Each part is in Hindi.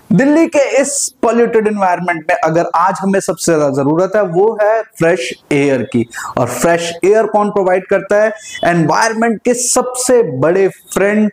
दिल्ली के इस पॉल्यूटेड एनवायरनमेंट में अगर आज हमें सबसे ज्यादा जरूरत है वो है फ्रेश एयर की। और फ्रेश एयर कौन प्रोवाइड करता है? एनवायरनमेंट के सबसे बड़े फ्रेंड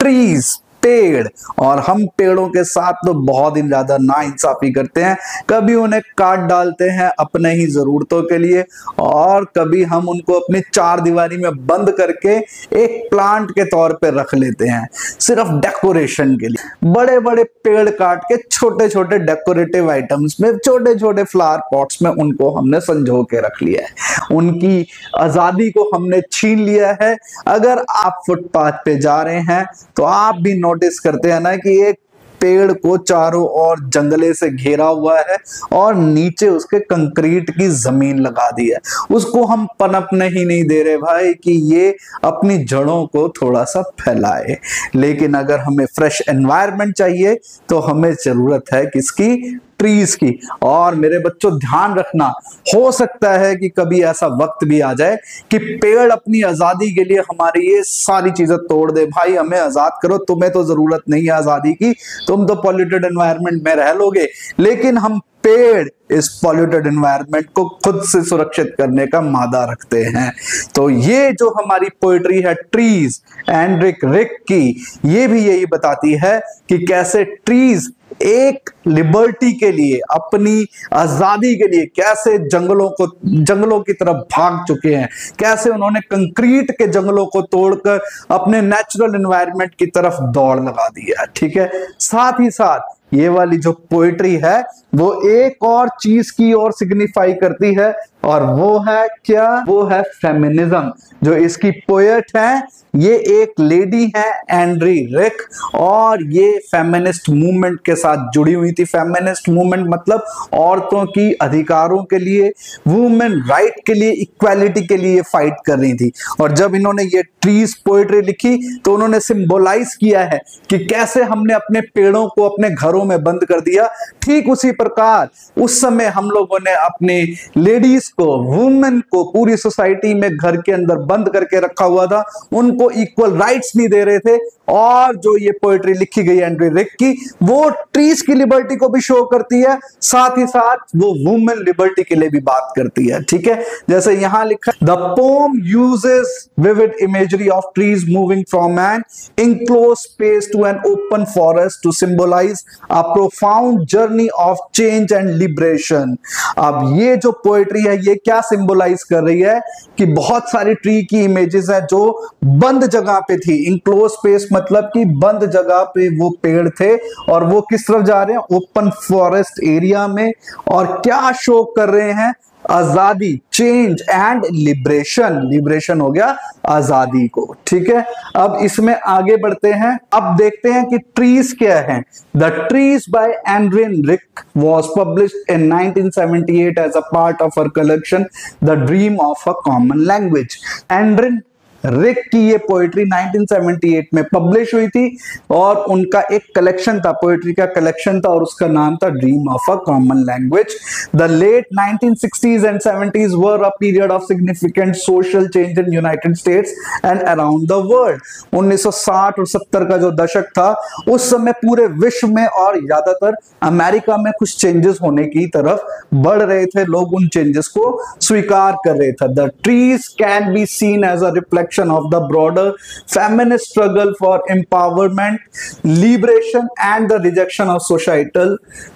ट्रीज, पेड़। और हम पेड़ों के साथ तो बहुत ही ज्यादा नाइंसाफी करते हैं। कभी उन्हें काट डालते हैं अपने ही जरूरतों के लिए, और कभी हम उनको अपनी चार दीवारी में बंद करके एक प्लांट के तौर पे रख लेते हैं सिर्फ डेकोरेशन के लिए। बड़े बड़े पेड़ काट के छोटे छोटे डेकोरेटिव आइटम्स में, छोटे छोटे फ्लावर पॉट्स में उनको हमने संजो के रख लिया है। उनकी आजादी को हमने छीन लिया है। अगर आप फुटपाथ पे जा रहे हैं तो आप भी नोटिस करते हैं ना कि एक पेड़ को चारों ओर जंगले से घेरा हुआ है और नीचे उसके कंक्रीट की जमीन लगा दी है। उसको हम पनपने ही नहीं दे रहे भाई कि ये अपनी जड़ों को थोड़ा सा फैलाए। लेकिन अगर हमें फ्रेश एनवायरनमेंट चाहिए तो हमें जरूरत है किसकी? ट्रीज की। और मेरे बच्चों ध्यान रखना, हो सकता है कि कभी ऐसा वक्त भी आ जाए कि पेड़ अपनी आजादी के लिए हमारी ये सारी चीजें तोड़ दे। भाई हमें आजाद करो, तुम्हें तो जरूरत नहीं है आजादी की, तुम तो पॉल्यूटेड एनवायरनमेंट में रह लोगे। लेकिन हम पेड़ इस पॉल्यूटेड एनवायरनमेंट को खुद से सुरक्षित करने का मादा रखते हैं। तो ये जो हमारी पोएट्री है ट्रीज एंड्रिक रिक की, ये भी यही बताती है कि कैसे ट्रीज एक लिबर्टी के लिए, अपनी आजादी के लिए कैसे जंगलों की तरफ भाग चुके हैं, कैसे उन्होंने कंक्रीट के जंगलों को तोड़कर अपने नेचुरल एनवायरनमेंट की तरफ दौड़ लगा दी है। ठीक है, साथ ही साथ ये वाली जो पोएट्री है वो एक और चीज की ओर सिग्निफाई करती है, और वो है क्या? वो है फेमिनिज्म। जो इसकी पोएट है ये एक लेडी है एंड्री रिक, और ये फेमिनिस्ट मूवमेंट के साथ जुड़ी हुई थी। फेमिनिस्ट मूवमेंट मतलब औरतों की अधिकारों के लिए, वुमेन राइट के लिए, इक्वालिटी के लिए फाइट कर रही थी। और जब इन्होंने ये ट्रीज पोएट्री लिखी तो उन्होंने सिंबलाइज किया है कि कैसे हमने अपने पेड़ों को अपने घरों में बंद कर दिया। ठीक उसी प्रकार उस समय हम लोगों ने अपने लेडीज को, वुमेन को पूरी सोसाइटी में घर के अंदर बंद करके रखा हुआ था, उनको इक्वल राइट्स नहीं दे रहे थे। और जो ये पोएट्री लिखी गई एंड्री रिक की, वो ट्रीज की लिबर्टी को भी शो करती है, साथ ही साथ वो वुमेन लिबर्टी के लिए भी बात करती है। ठीक है, जैसे यहां लिखा है, the poem uses vivid imagery of trees moving from an enclosed space to an open forest to symbolize a profound journey of change and liberation। अब ये जो पोएट्री है ये क्या सिंबलाइज कर रही है कि बहुत सारी ट्री की इमेजेस है जो बंद जगह पे थी। इंक्लोज स्पेस मतलब कि बंद जगह पे वो पेड़ थे, और वो किस तरफ जा रहे हैं? ओपन फॉरेस्ट एरिया में। और क्या शो कर रहे हैं? आजादी, चेंज एंड लिबरेशन। लिबरेशन हो गया आजादी को। ठीक है, अब इसमें आगे बढ़ते हैं। अब देखते हैं कि ट्रीज क्या है। The trees by Adrienne Rich was published in 1978 as a part of her collection the dream of a common language. Adrienne Rich की ये पोएट्री 1978 में पब्लिश हुई थी, और उनका एक कलेक्शन था, पोएट्री का कलेक्शन था, और उसका नाम था dream of a common language. The late 1960s and 70s were a period of significant social change in United States and around the world. 1960 और 70 का जो दशक था, उस समय पूरे विश्व में और ज्यादातर अमेरिका में कुछ चेंजेस होने की तरफ बढ़ रहे थे। लोग उन चेंजेस को स्वीकार कर रहे थे। The trees can be seen as a reflection of the broader feminist struggle for empowerment, liberation and the rejection of societal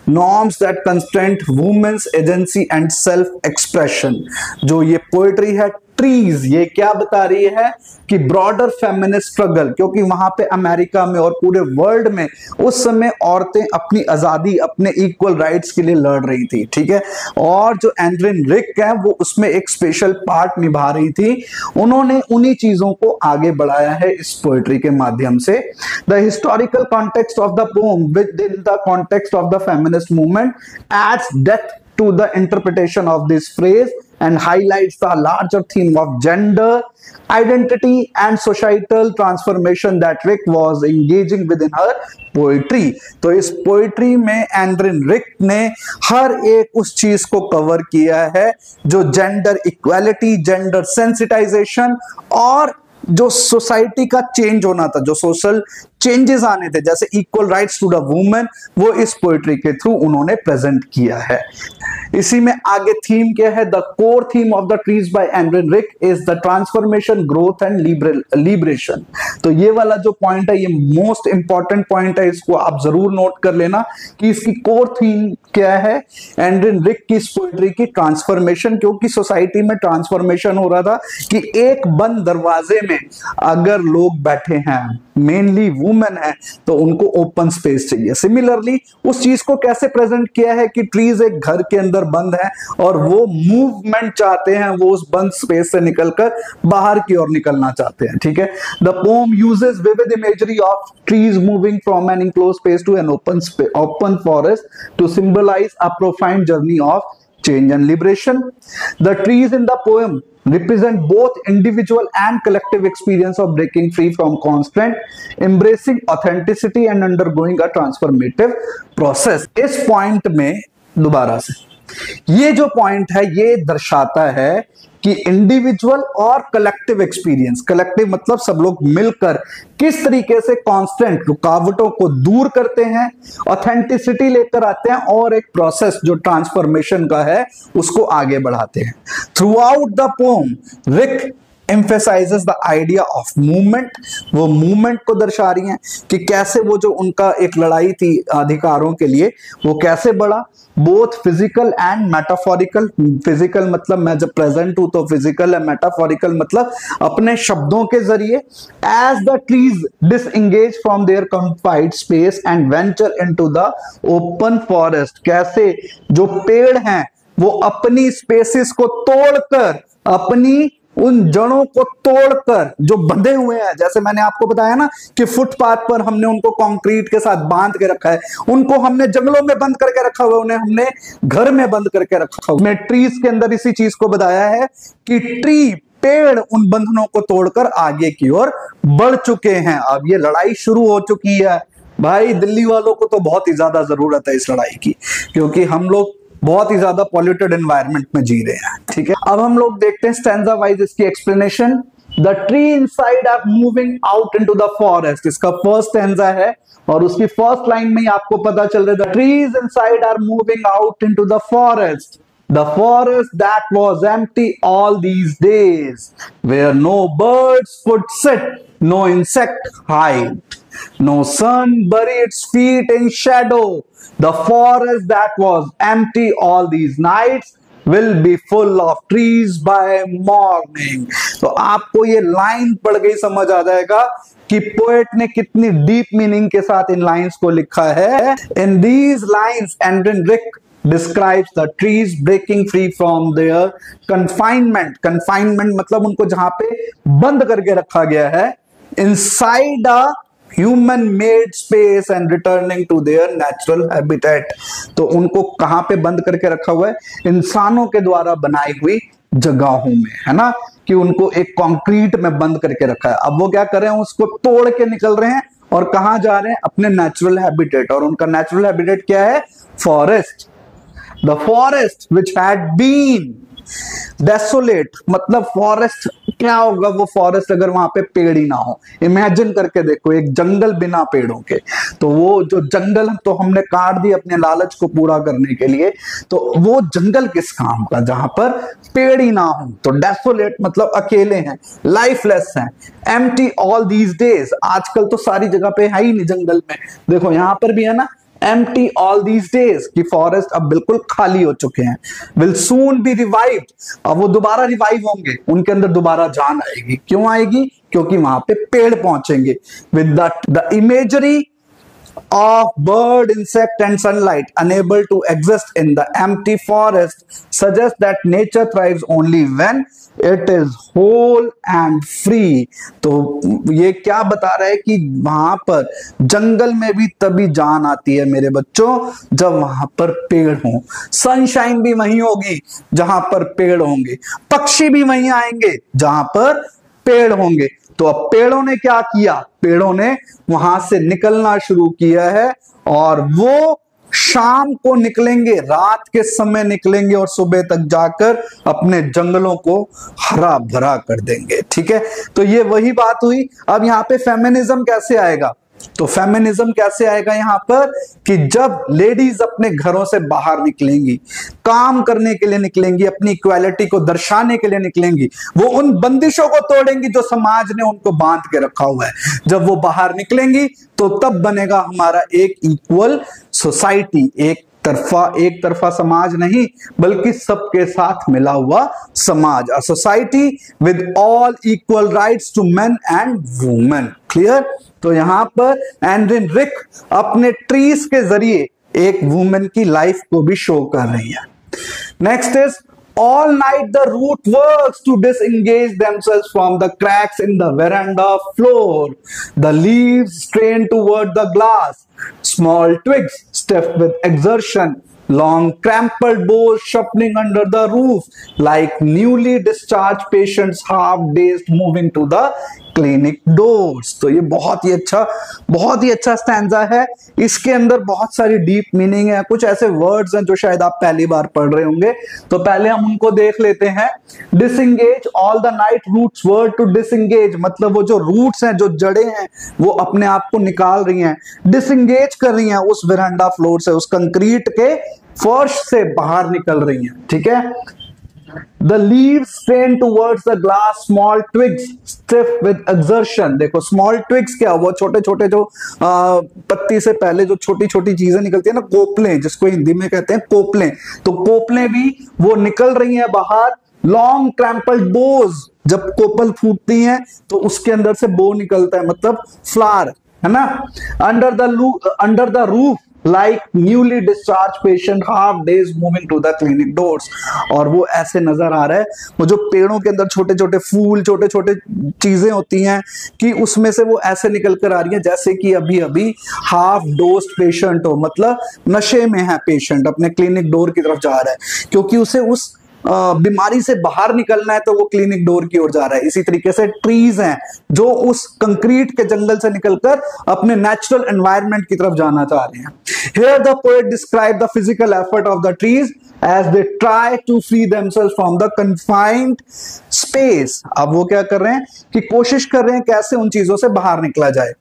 norms that constrain women's agency and self expression। जो ये पोएट्री है ट्रीज, ये क्या बता रही है कि ब्रॉडर फेमिनिस्ट स्ट्रगल, क्योंकि वहां पे अमेरिका में और पूरे वर्ल्ड में उस समय औरतें अपनी आजादी, अपने इक्वल राइट्स के लिए लड़ रही थी। ठीक है, और जो एंड्रिन रिक है वो उसमें एक स्पेशल पार्ट निभा रही थी। उन्होंने उन्हीं चीजों को आगे बढ़ाया है इस पोएट्री के माध्यम से। The historical context of the poem within the context of the feminist movement adds depth to the interpretation of this phrase and highlights the larger theme of gender identity and societal transformation that Rick was engaging with in her poetry। तो इस पोएट्री में एंड्रिन रिक ने हर एक उस चीज को कवर किया है जो जेंडर इक्वालिटी, जेंडर सेंसिटाइजेशन और जो सोसाइटी का चेंज होना था, जो सोशल चेंजेस आने थे, जैसे equal rights to the women, वो इस पोएट्री के थ्रू उन्होंने प्रेजेंट किया है। इसी में आगे थीम क्या है, the core theme of the trees by Adrienne Rich is the transformation, growth and liberation. तो ये वाला जो पॉइंट है ये मोस्ट इंपॉर्टेंट पॉइंट है, इसको आप जरूर नोट कर लेना कि इसकी कोर थीम क्या है एंड्रिन रिक की इस पोएट्री की, ट्रांसफॉर्मेशन। क्योंकि सोसाइटी में ट्रांसफॉर्मेशन हो रहा था कि एक बंद दरवाजे में अगर लोग बैठे हैं, मेनली वुमेन है, तो उनको ओपन स्पेस चाहिए। सिमिलरली उस चीज को कैसे प्रेजेंट किया है कि ट्रीज एक घर के अंदर बंद है और वो मूवमेंट चाहते हैं, वो उस बंद स्पेस से निकलकर बाहर की ओर निकलना चाहते हैं। ठीक है, the poem uses vivid imagery of trees moving from an enclose space to an open forest to symbolize a profound journey of change and liberation. The trees in the poem represent both individual and collective experience of breaking free from constraint, embracing authenticity and undergoing a transformative process. इस पॉइंट में दोबारा से ये जो पॉइंट है ये दर्शाता है कि इंडिविजुअल और कलेक्टिव एक्सपीरियंस, कलेक्टिव मतलब सब लोग मिलकर किस तरीके से कांस्टेंट रुकावटों को दूर करते हैं, ऑथेंटिसिटी लेकर आते हैं और एक प्रोसेस जो ट्रांसफॉर्मेशन का है उसको आगे बढ़ाते हैं। Through out the pome Rick emphasizes the idea of movement, वो मूवमेंट को दर्शा रही हैं कि कैसे वो जो उनका एक लड़ाई थी अधिकारों के लिए वो कैसे बढ़ा, both physical and metaphorical. Physical मतलब मैं जब प्रेजेंट हूं तो फिजिकल है, मेटाफोरिकल मतलब अपने शब्दों के जरिए। As the trees disengage from their confined space and venture into the open forest, कैसे जो पेड़ हैं वो अपनी स्पेसिस को तोड़कर, अपनी उन जड़ों को तोड़कर जो बंधे हुए हैं, जैसे मैंने आपको बताया ना कि फुटपाथ पर हमने उनको कंक्रीट के साथ बांध के रखा है, उनको हमने जंगलों में बंद करके रखा हुआ, उन्हें हमने घर में बंद करके रखा हुआ। मैं ट्रीज के अंदर इसी चीज को बताया है कि ट्री, पेड़ उन बंधनों को तोड़कर आगे की ओर बढ़ चुके हैं। अब ये लड़ाई शुरू हो चुकी है भाई। दिल्ली वालों को तो बहुत ही ज्यादा जरूरत है इस लड़ाई की, क्योंकि हम लोग बहुत ही ज्यादा पॉल्यूटेड एनवायरनमेंट में जी रहे हैं। ठीक है, अब हम लोग देखते हैं स्टैंजा वाइज इसकी explanation. The tree inside are moving out into the forest, इसका फर्स्ट स्टैंजा है और उसकी फर्स्ट लाइन में ही आपको पता चल रहा है the trees inside are moving out into the forest, the forest that was empty all these days, where no birds could sit, no insect hide, no sun bury its feet in shadow, the forest that was empty all these nights will be full of trees by morning। तो आपको ये लाइन पढ़ गई समझ आ जाएगा कि पोएट ने कितनी डीप मीनिंग के साथ इन लाइंस को लिखा है। In these lines Adrienne Rich describes the trees breaking free from their confinement, confinement मतलब उनको जहां पे बंद करके रखा गया है, inside a human made space and returning to their natural habitat। तो उनको कहां पे बंद करके रखा हुआ है, इंसानों के द्वारा बनाई हुई जगहों में, है ना, कि उनको एक कंक्रीट में बंद करके रखा है। अब वो क्या कर रहे हैं, उसको तोड़ के निकल रहे हैं और कहां जा रहे हैं, अपने नेचुरल हैबिटेट। और उनका नेचुरल हैबिटेट क्या है, forest. The forest which had been desolate, मतलब फॉरेस्ट क्या होगा, वो फॉरेस्ट अगर वहां पे पेड़ ही ना हो। इमेजिन करके देखो एक जंगल बिना पेड़ों के, तो वो जो जंगल तो हमने काट दी अपने लालच को पूरा करने के लिए, तो वो जंगल किस काम का जहां पर पेड़ ही ना हो। तो डेसोलेट मतलब अकेले हैं, लाइफलेस हैं, एम्प्टी ऑल दीज डेज, आजकल तो सारी जगह पे है ही नहीं जंगल में, देखो यहां पर भी है ना, empty all these days कि फॉरेस्ट अब बिल्कुल खाली हो चुके हैं। will soon be revived, अब वो दोबारा रिवाइव होंगे, उनके अंदर दोबारा जान आएगी। क्यों आएगी, क्योंकि वहां पे पेड़ पहुंचेंगे। with the imagery of bird, insect and sunlight unable to exist in the empty forest suggests that nature thrives only when it is whole and free। तो ये क्या बता रहा है कि वहां पर जंगल में भी तभी जान आती है मेरे बच्चों जब वहां पर पेड़ हों। सनशाइन भी वहीं होगी जहां पर पेड़ होंगे, पक्षी भी वहीं आएंगे जहां पर पेड़ होंगे। तो अब पेड़ों ने क्या किया, पेड़ों ने वहां से निकलना शुरू किया है और वो शाम को निकलेंगे, रात के समय निकलेंगे और सुबह तक जाकर अपने जंगलों को हरा भरा कर देंगे। ठीक है, तो ये वही बात हुई। अब यहाँ पे फेमिनिज्म कैसे आएगा, तो फेमिनिज्म कैसे आएगा यहाँ पर कि जब लेडीज अपने घरों से बाहर निकलेंगी, काम करने के लिए निकलेंगी, अपनी इक्वालिटी को दर्शाने के लिए निकलेंगी, वो उन बंदिशों को तोड़ेंगी जो समाज ने उनको बांध के रखा हुआ है। जब वो बाहर निकलेंगी तो तब बनेगा हमारा एक इक्वल सोसाइटी, एक तरफा समाज नहीं बल्कि सबके साथ मिला हुआ समाज, a society with all equal rights to men and women. Clear? तो यहां पर एंड्रिन रिक अपने ट्रीज के जरिए एक वुमेन की लाइफ को भी शो कर रही है। Next is all night the root works to disengage themselves from the cracks in the veranda floor. The leaves strain toward the glass. Small twigs stiff with exertion. Long crumpled boughs shuffling under the roof like newly discharged patients half dazed moving to the clinic doors. तो ये बहुत ही अच्छा स्टैंजा है। इसके अंदर बहुत सारी डीप मीनिंग है, कुछ ऐसे वर्ड्स हैं जो शायद आप पहली बार पढ़ रहे होंगे, तो पहले हम उनको देख लेते हैं। Disengage, all the night roots word to disengage, मतलब वो जो रूट्स हैं, जो जड़ें हैं, वो अपने आप को निकाल रही हैं, डिसंगेज कर रही हैं उस वेरांडा फ्लोर से, उस कंक्रीट के फर्श से बाहर निकल रही हैं। ठीक है। The leaves strain towards the glass, small twigs stiff with exertion. देखो small twigs क्या, वो छोटे छोटे जो पत्ती से पहले जो छोटी छोटी चीजें निकलती है ना, कोपलें, जिसको हिंदी में कहते हैं कोपलें, तो कोपलें भी वो निकल रही हैं बाहर। लॉन्ग क्रैम्पल्ड बोज, जब कोपल फूटती हैं तो उसके अंदर से बो निकलता है, मतलब फ्लावर, है ना। Under the roof like newly discharged patient half days moving to the clinic doors. और वो ऐसे नजर आ रहा है, वो जो पेड़ों के अंदर छोटे छोटे फूल, छोटे छोटे चीजें होती हैं कि उसमें से वो ऐसे निकल कर आ रही हैं जैसे कि अभी अभी हाफ डोज्ड पेशेंट हो, मतलब नशे में है पेशेंट, अपने क्लिनिक डोर की तरफ जा रहा है, क्योंकि उसे उस बीमारी से बाहर निकलना है तो वो क्लिनिक डोर की ओर जा रहा है। इसी तरीके से ट्रीज हैं जो उस कंक्रीट के जंगल से निकलकर अपने नेचुरल एनवायरनमेंट की तरफ जाना चाह रहे हैं। Here the poet described the physical effort of the trees as they try to free themselves from the confined space. अब वो क्या कर रहे हैं कि कोशिश कर रहे हैं कैसे उन चीजों से बाहर निकला जाए।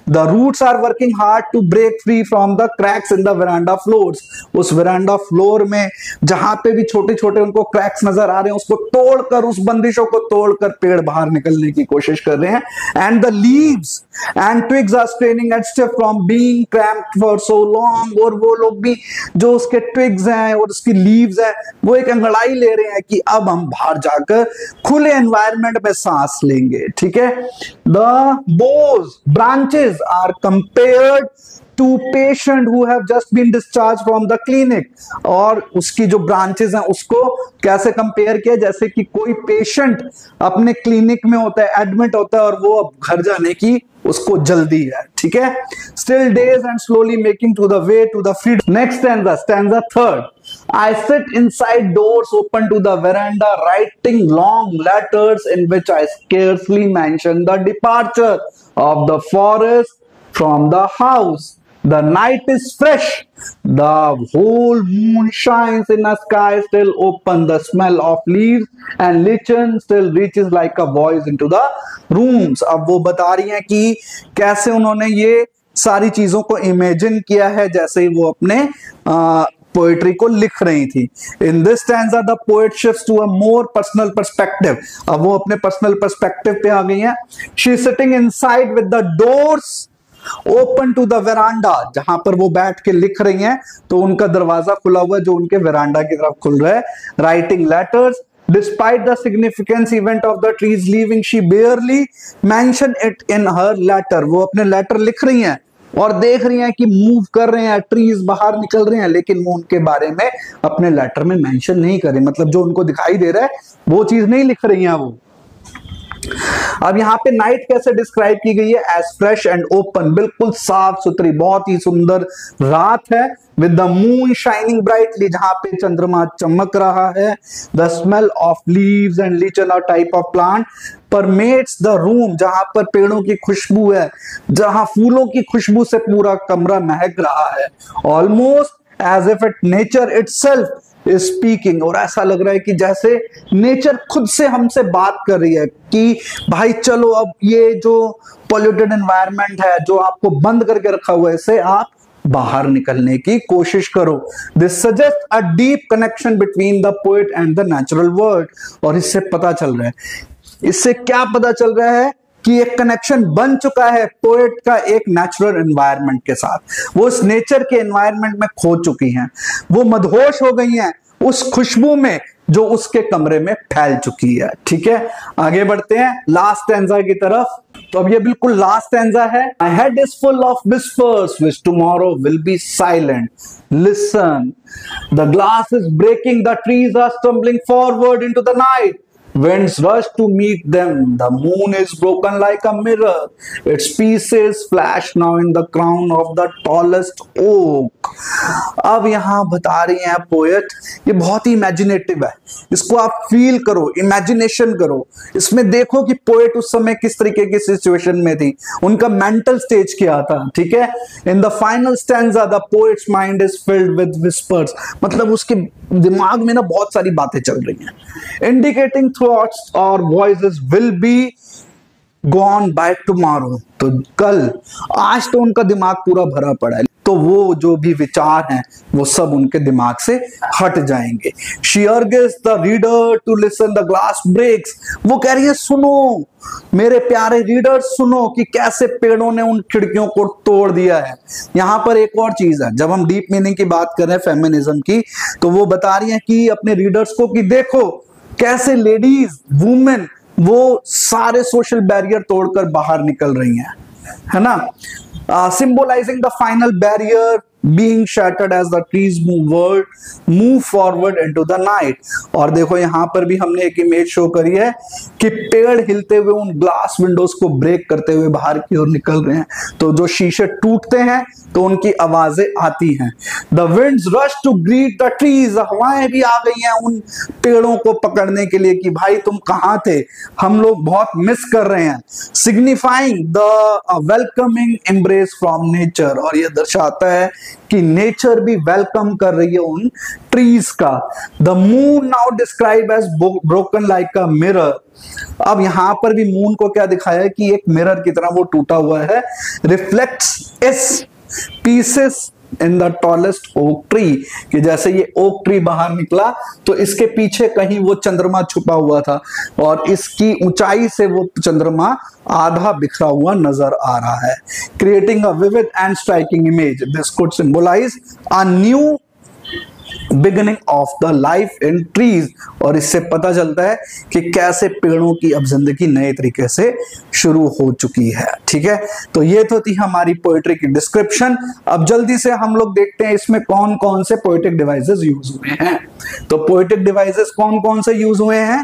The roots are working hard to break free from the cracks in the veranda floors. उस veranda floor में जहां पे भी छोटे छोटे उनको क्रैक्स नजर आ रहे हैं, उसको तोड़कर, उस बंदिशों को तोड़कर पेड़ बाहर निकलने की कोशिश कर रहे हैं। And the leaves and twigs are straining and stiff from being cramped for so long. और वो लोग भी जो उसके twigs हैं और उसकी leaves हैं, वो एक अंगड़ाई ले रहे हैं कि अब हम बाहर जाकर खुले एनवायरनमेंट में सांस लेंगे। ठीक है। The boughs, branches are compared to patient who have just been discharged from the clinic. और उसकी जो ब्रांचेस हैं उसको कैसे कंपेयर किया, जैसे कि कोई पेशेंट अपने क्लिनिक में होता है, एडमिट होता है, और वो अब घर जाने की उसको जल्दी है। ठीक है। Still days and slowly making to the way to the freedom. Next stanza third. I sit inside doors open to the veranda, writing long letters in which I scarcely mention the departure of the forest from the house. The night is fresh. The whole moon shines in a sky still open. The smell of leaves and lichen still reaches like a voice into the rooms. अब वो बता रही हैं कि कैसे उन्होंने ये सारी चीजों को इमेजिन किया है जैसे ही वो अपने पोएट्री को लिख रही थी। In this stanza the poet shifts to a more personal perspective. अब वो अपने पर्सनल पर्सपेक्टिव पे आ गई हैं। She is sitting inside with the doors open to the veranda, जहां पर वो बैठ के लिख रही हैं तो उनका दरवाजा खुला हुआ है जो उनके वेरांडा की तरफ खुल रहा है। Writing letters, despite the significance event of the trees leaving she barely mention it in her letter. वो अपने लेटर लिख रही हैं और देख रही हैं कि मूव कर रहे हैं, ट्रीज बाहर निकल रहे हैं, लेकिन वो उनके बारे में अपने लेटर में मेंशन नहीं कर रही, मतलब जो उनको दिखाई दे रहा है वो चीज नहीं लिख रही हैं वो। अब यहाँ पे नाइट कैसे डिस्क्राइब की गई है? एज फ्रेश एंड ओपन, बिल्कुल साफ सुथरी, बहुत ही सुंदर रात है। With the moon shining brightly, जहां पे चंद्रमा चमक रहा है। The smell of leaves and lichen और type of plant permeates the room, जहां पर पेड़ों की खुशबू है, जहां फूलों की खुशबू से पूरा कमरा महक रहा है। Almost as if it nature itself speaking, और ऐसा लग रहा है कि जैसे नेचर खुद से हमसे बात कर रही है कि भाई चलो अब ये जो पॉल्यूटेड एनवायरनमेंट है, जो आपको बंद करके रखा हुआ है, इससे आप बाहर निकलने की कोशिश करो। This suggest a deep connection between the poet and the natural world. और इससे पता चल रहा है, इससे क्या पता चल रहा है कि एक कनेक्शन बन चुका है पोएट का एक नेचुरल एनवायरनमेंट के साथ। वो उस नेचर के एनवायरनमेंट में खो चुकी हैं, वो मदहोश हो गई हैं उस खुशबू में जो उसके कमरे में फैल चुकी है। ठीक है, आगे बढ़ते हैं लास्ट स्टैंजा की तरफ। तो अब ये बिल्कुल लास्ट स्टैंजा है। My head is full of whispers which tomorrow will be silent. Listen, the glass is breaking, the trees are stumbling forward into the night. Winds rush to meet them. The moon is broken like a mirror. Its pieces flash now in the crown of the tallest oak. अब यहां बता रही हैं पोएट, ये बहुत ही इमेजिनेटिव है, इसको आप फील करो, इमेजिनेशन करो, इसमें देखो कि पोएट उस समय किस तरीके की सिचुएशन में थी, उनका मेंटल स्टेज क्या था। ठीक है, in the final stanza the poets mind is filled with whispers, मतलब उसके दिमाग में ना बहुत सारी बातें चल रही हैं। इंडिकेटिंग थॉट्स और voices will be gone by tomorrow, तो कल, आज तो उनका दिमाग पूरा भरा पड़ा है, तो वो जो भी विचार हैं वो सब उनके दिमाग से हट जाएंगे। She urges the reader to listen, the glass breaks, वो कह रही है सुनो मेरे प्यारे रीडर, सुनो कि कैसे पेड़ों ने उन खिड़कियों को तोड़ दिया है। यहां पर एक और चीज है, जब हम डीप मीनिंग की बात कर रहे हैं फेमिनिज्म की, तो वो बता रही है कि अपने रीडर्स को कि देखो कैसे लेडीज, वुमेन, वो सारे सोशल बैरियर तोड़कर बाहर निकल रही हैं, है ना। Symbolizing the final barrier being shattered as the trees move forward into the night। और देखो यहां पर भी हमने एक इमेज शो करी है कि पेड़ हिलते हुए उन ग्लास विंडोज को ब्रेक करते हुए बाहर की ओर निकल रहे हैं, तो जो शीशे टूटते हैं तो उनकी आवाजें आती हैं। The winds rush to greet the trees, हवाएं भी आ गई हैं उन पेड़ों को पकड़ने के लिए कि भाई तुम कहां थे, हम लोग बहुत मिस कर रहे हैं। Signifying the welcoming embrace from nature, और यह दर्शाता है कि नेचर भी वेलकम कर रही है उन ट्रीज का। The moon now describe as broken like a mirror, अब यहां पर भी मून को क्या दिखाया है कि एक मिरर की तरह वो टूटा हुआ है। Reflects it's pieces in the tallest oak tree, कि जैसे ये ओक ट्री बाहर निकला तो इसके पीछे कहीं वो चंद्रमा छुपा हुआ था और इसकी ऊंचाई से वो चंद्रमा आधा बिखरा हुआ नजर आ रहा है। Creating a vivid and striking image, this could symbolize a new beginning of the life in trees, और इससे पता चलता है कि कैसे पेड़ों की अब जिंदगी नए तरीके से शुरू हो चुकी है। ठीक है, तो ये तो थी हमारी पोएट्री की डिस्क्रिप्शन। अब जल्दी से हम लोग देखते हैं इसमें कौन कौन से पोएटिक डिवाइसेस यूज हुए हैं। तो पोएटिक डिवाइसेस कौन कौन से यूज हुए हैं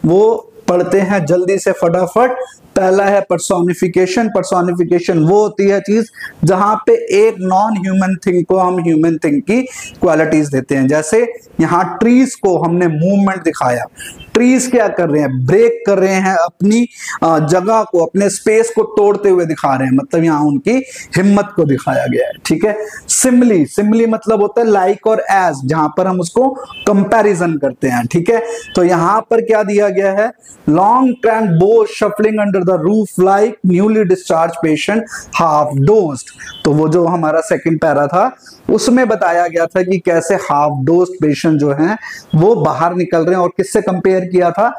वो पढ़ते हैं जल्दी से फटाफट। पहला है पर्सोनिफिकेशन। पर्सोनिफिकेशन वो होती है चीज जहां पे एक नॉन ह्यूमन थिंग को हम ह्यूमन थिंग की क्वालिटीज देते हैं। जैसे यहाँ ट्रीज को हमने मूवमेंट दिखाया, ट्रीज क्या कर रहे हैं, ब्रेक कर रहे हैं, अपनी जगह को, अपने स्पेस को तोड़ते हुए दिखा रहे हैं, मतलब यहाँ उनकी हिम्मत को दिखाया गया है। ठीक है, सिमिली, सिमिली मतलब होता है लाइक और एज, जहां पर हम उसको कंपैरिजन करते हैं। ठीक है, तो यहां पर क्या दिया गया है, लॉन्ग ट्रैंक बो shuffling under the roof like newly discharge patient half dozed, तो वो जो हमारा सेकंड पैरा था उसमें बताया गया था कि कैसे हाफ डोज्ड पेशेंट जो हैं वो बाहर निकल रहे हैं, और किससे कंपेयर किया था,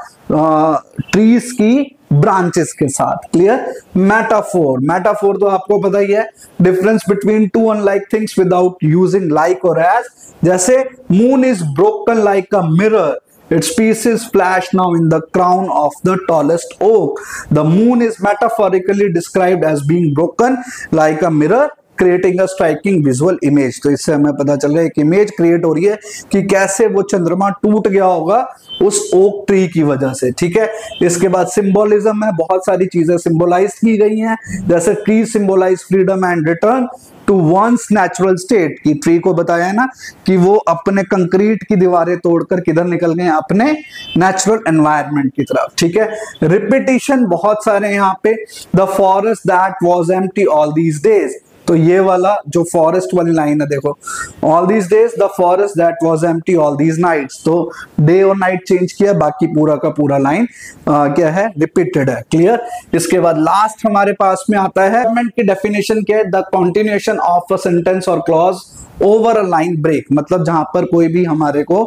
ट्रीज की ब्रांचेस के साथ। क्लियर। मेटाफोर, मेटाफोर तो आपको पता ही है, difference between two unlike things without using like और एज। जैसे moon is broken like a mirror, its pieces flash now in the crown of the tallest oak. The moon is metaphorically described as being broken like a mirror, creating a striking visual image। तो इससे हमें पता चल रहा है एक इमेज क्रिएट हो रही है कि कैसे वो चंद्रमा टूट गया होगा उस ओक ट्री की वजह से। ठीक है, इसके बाद सिंबोलिज्म है, बहुत सारी चीजें सिंबोलाइज की गई हैं। जैसे tree symbolise freedom and return to one's natural state, की ट्री को बताया है ना कि वो अपने कंक्रीट की दीवारें तोड़कर किधर निकल गए, अपने नेचुरल एनवायरनमेंट की तरफ। ठीक है, रिपीटिशन बहुत सारे यहाँ पे, the forest that was empty all these days, तो ये वाला जो फॉरेस्ट वाली लाइन है देखो, all these days the forest that was empty all these nights, तो डे और नाइट चेंज किया, बाकी पूरा का पूरा लाइन क्या है, रिपीटेड है। क्लियर। इसके बाद लास्ट हमारे पास में आता है एनवायरनमेंट की डेफिनेशन क्या है, the continuation of a sentence or clause over a line break, मतलब जहां पर कोई भी हमारे को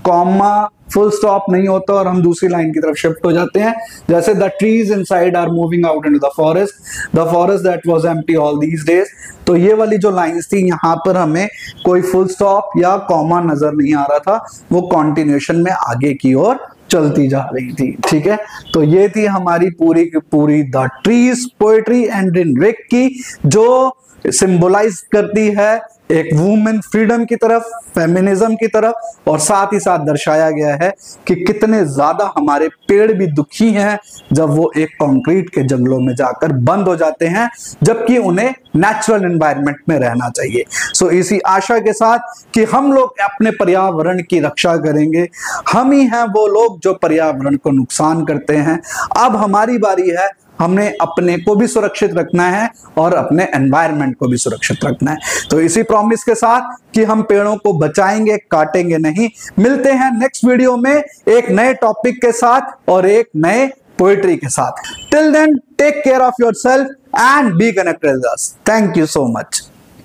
कॉमा फुल स्टॉप नहीं होता और हम दूसरी लाइन की तरफ शिफ्ट हो जाते हैं। जैसे the trees inside are moving out into the forest that was empty all these days. तो ये वाली जो लाइंस थी, यहाँ पर हमें कोई फुल स्टॉप या कॉमा नजर नहीं आ रहा था, वो कॉन्टिन्यूएशन में आगे की ओर चलती जा रही थी। ठीक है, तो ये थी हमारी पूरी की पूरी द ट्रीज पोएट्री एंड इन रिक की, जो सिंबलाइज करती है एक वुमेन फ्रीडम की तरफ, फेमिनिज्म की तरफ, और साथ ही साथ दर्शाया गया है कि कितने ज्यादा हमारे पेड़ भी दुखी हैं जब वो एक कंक्रीट के जंगलों में जाकर बंद हो जाते हैं, जबकि उन्हें नेचुरल एनवायरनमेंट में रहना चाहिए। सो इसी आशा के साथ कि हम लोग अपने पर्यावरण की रक्षा करेंगे, हम ही हैं वो लोग जो पर्यावरण को नुकसान करते हैं। अब हमारी बारी है, हमने अपने को भी सुरक्षित रखना है और अपने एनवायरनमेंट को भी सुरक्षित रखना है। तो इसी प्रॉमिस के साथ कि हम पेड़ों को बचाएंगे, काटेंगे नहीं, मिलते हैं नेक्स्ट वीडियो में एक नए टॉपिक के साथ और एक नए पोएट्री के साथ। Till then take care of yourself and be connected with us. Thank you so much.